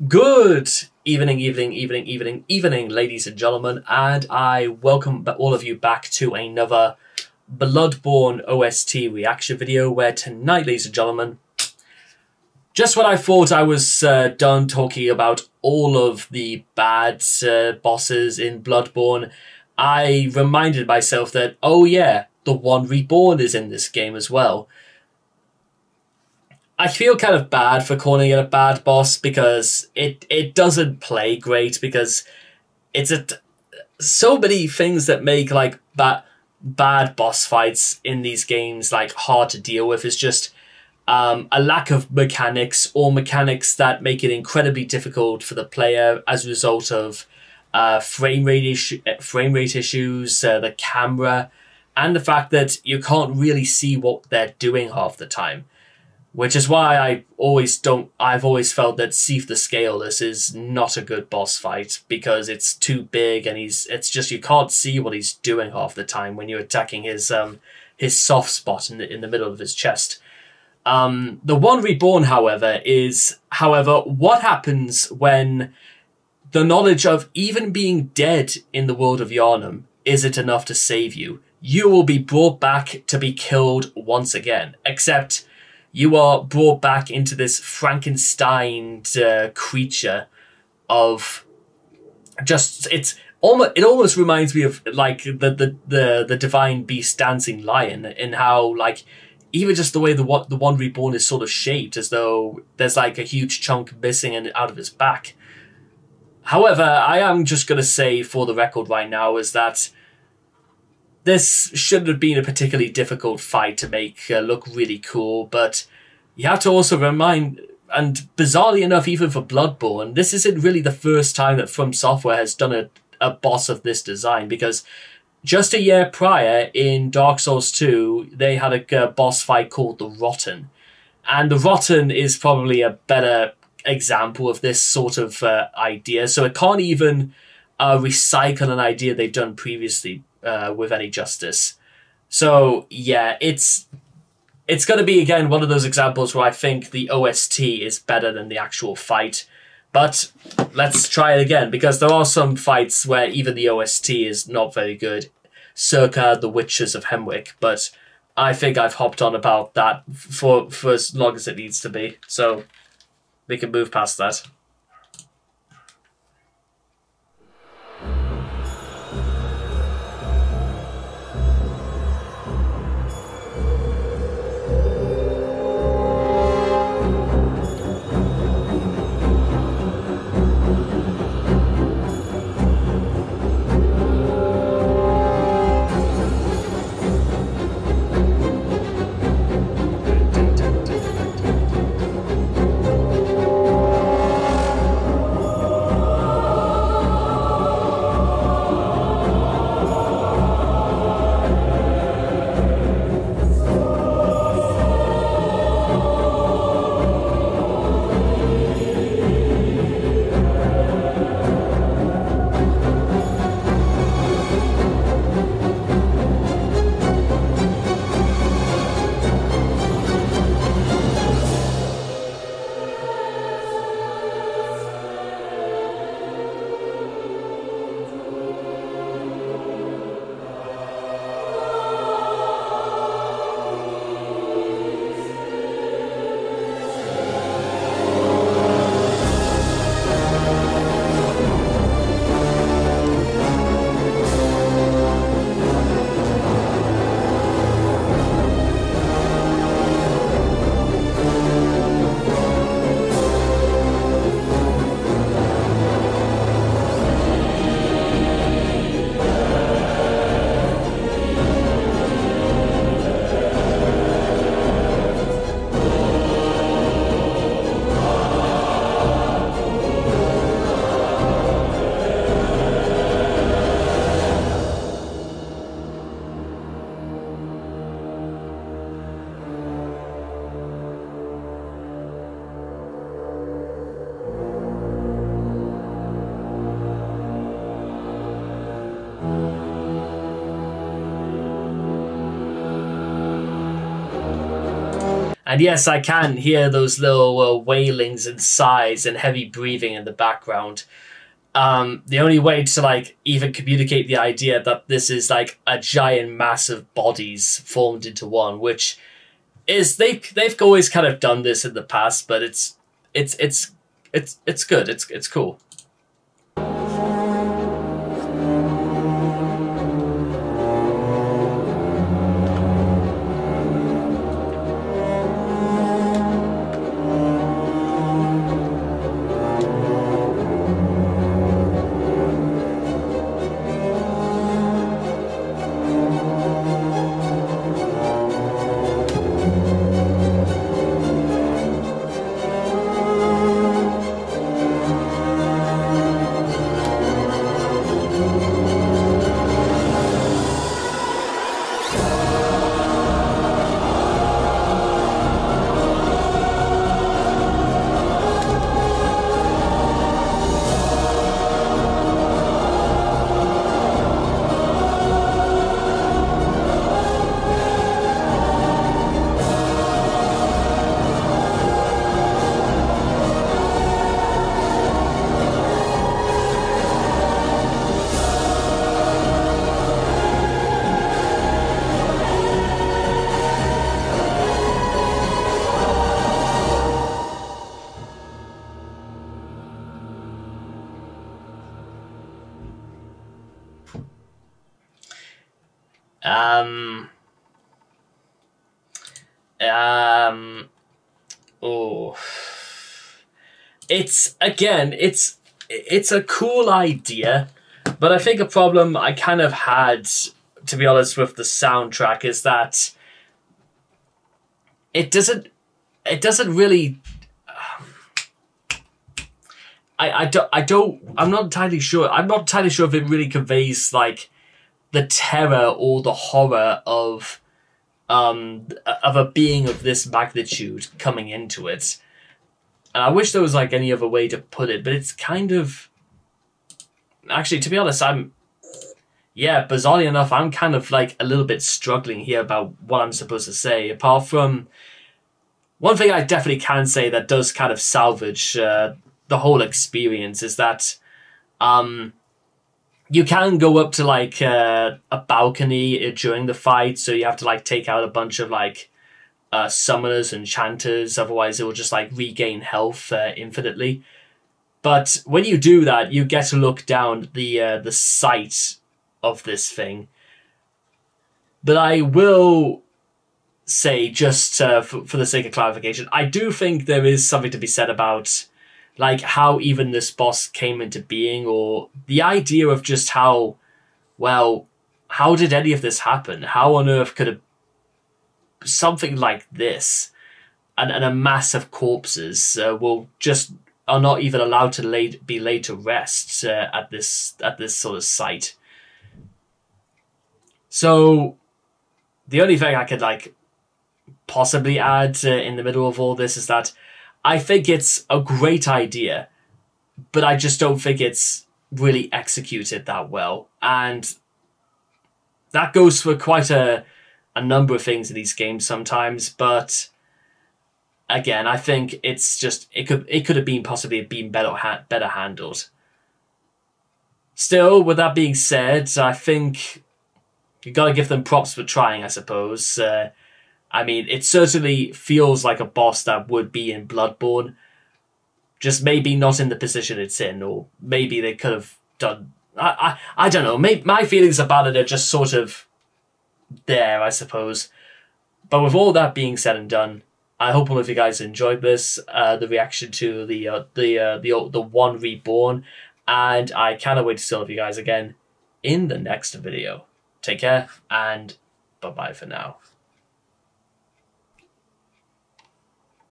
Good evening, ladies and gentlemen, and I welcome all of you back to another Bloodborne OST reaction video, where tonight, ladies and gentlemen, just when I thought I was done talking about all of the bad bosses in Bloodborne, I reminded myself that, oh yeah, the One Reborn is in this game as well. I feel kind of bad for calling it a bad boss because it doesn't play great, because it's so many things that make like bad boss fights in these games like hard to deal with. Is just a lack of mechanics, or mechanics that make it incredibly difficult for the player as a result of frame rate issues, the camera, and the fact that you can't really see what they're doing half the time. Which is why I've always felt that Seath the Scaleless is not a good boss fight, because it's too big and it's just, you can't see what he's doing half the time when you're attacking his soft spot in the middle of his chest. The One Reborn, however, is what happens when the knowledge of even being dead in the world of Yharnam isn't enough to save you. You will be brought back to be killed once again, except you are brought back into this Frankenstein creature of just, it almost reminds me of like the divine beast dancing lion, in how like even just the way the One Reborn is sort of shaped, as though there's like a huge chunk missing out of his back. However, I am just going to say for the record right now is that this shouldn't have been a particularly difficult fight to make look really cool, but you have to also remind, and bizarrely enough, even for Bloodborne, this isn't really the first time that From Software has done a boss of this design, because just a year prior, in Dark Souls 2, they had a boss fight called the Rotten. And the Rotten is probably a better example of this sort of idea, so it can't even recycle an idea they've done previously with any justice. So yeah, it's going to be, again, one of those examples where I think the OST is better than the actual fight. But let's try it again, because there are some fights where even the OST is not very good, circa The Witches of Hemwick, but I think I've hopped on about that for as long as it needs to be, so we can move past that. And yes, I can hear those little wailings and sighs and heavy breathing in the background. The only way to like even communicate the idea that this is like a giant mass of bodies formed into one, which is they've always kind of done this in the past, but it's good. It's cool. Oh, it's a cool idea, but I think a problem I kind of had, to be honest, with the soundtrack is that it doesn't really. I'm not entirely sure. I'm not entirely sure if it really conveys like the terror or the horror of a being of this magnitude coming into it. And I wish there was like any other way to put it, but it's kind of, actually, to be honest, bizarrely enough, I'm kind of like a little bit struggling here about what I'm supposed to say. Apart from one thing I definitely can say that does kind of salvage the whole experience is that you can go up to like a balcony during the fight, so you have to like take out a bunch of like summoners and enchanters, otherwise it will just like regain health infinitely. But when you do that, you get to look down the sight of this thing. But I will say, just for the sake of clarification, I do think there is something to be said about like how even this boss came into being, or the idea of just how did any of this happen? How on earth could something like this and a mass of corpses are not even allowed to be laid to rest at this sort of site? So the only thing I could like possibly add in the middle of all this is that I think it's a great idea, but I just don't think it's really executed that well. And that goes for quite a number of things in these games sometimes. But again, I think it's just, it could have been possibly been better handled. Still, with that being said, I think you got to give them props for trying, I suppose. I mean, it certainly feels like a boss that would be in Bloodborne, just maybe not in the position it's in, or maybe they could have done... I don't know. My feelings about it are just sort of there, I suppose. But with all that being said and done, I hope all of you guys enjoyed this, the reaction to the One Reborn, and I cannot wait to see all of you guys again in the next video. Take care, and bye-bye for now.